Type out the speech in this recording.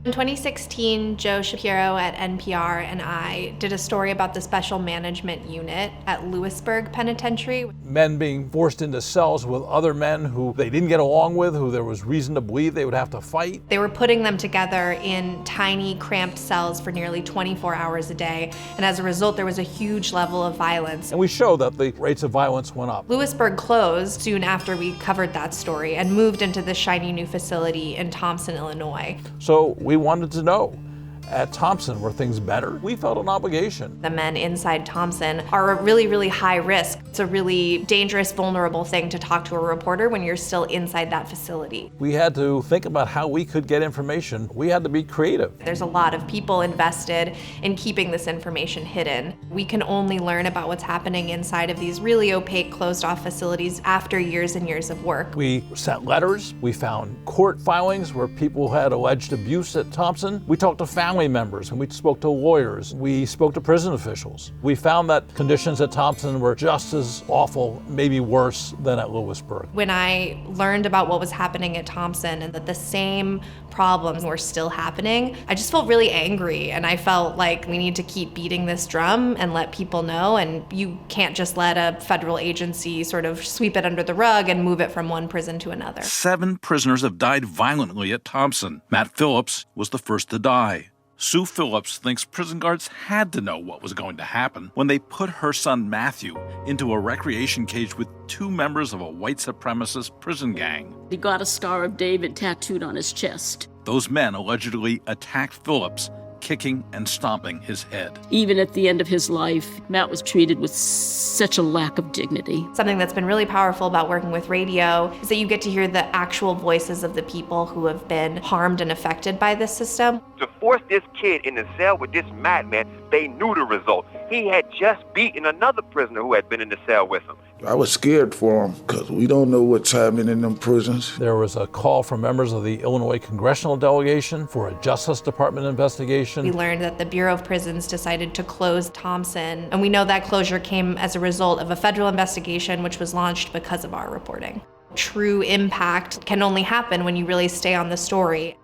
In 2016, Joe Shapiro at NPR and I did a story about the Special Management Unit at Lewisburg Penitentiary. Men being forced into cells with other men who they didn't get along with, who there was reason to believe they would have to fight. They were putting them together in tiny, cramped cells for nearly 24 hours a day, and as a result, there was a huge level of violence. And we show that the rates of violence went up. Lewisburg closed soon after we covered that story and moved into this shiny new facility in Thompson, Illinois. So we wanted to know, at Thompson, were things better? We felt an obligation. The men inside Thompson are a really, really high risk. It's a really dangerous, vulnerable thing to talk to a reporter when you're still inside that facility. We had to think about how we could get information. We had to be creative. There's a lot of people invested in keeping this information hidden. We can only learn about what's happening inside of these really opaque, closed-off facilities after years and years of work. We sent letters. We found court filings where people had alleged abuse at Thompson. We talked to family members, and we spoke to lawyers. We spoke to prison officials. We found that conditions at Thompson were just as awful, maybe worse, than at Lewisburg. When I learned about what was happening at Thompson and that the same problems were still happening, I just felt really angry, and I felt like we need to keep beating this drum and let people know, and you can't just let a federal agency sort of sweep it under the rug and move it from one prison to another. 7 prisoners have died violently at Thompson. Matt Phillips was the first to die. Sue Phillips thinks prison guards had to know what was going to happen when they put her son Matthew into a recreation cage with 2 members of a white supremacist prison gang. He got a Star of David tattooed on his chest. Those men allegedly attacked Phillips, kicking and stomping his head. Even at the end of his life, Matt was treated with such a lack of dignity. Something that's been really powerful about working with radio is that you get to hear the actual voices of the people who have been harmed and affected by this system. To force this kid in the cell with this madman, they knew the result. He had just beaten another prisoner who had been in the cell with him. I was scared for him because we don't know what's happening in them prisons. There was a call from members of the Illinois congressional delegation for a Justice Department investigation. We learned that the Bureau of Prisons decided to close Thompson, and we know that closure came as a result of a federal investigation which was launched because of our reporting. True impact can only happen when you really stay on the story.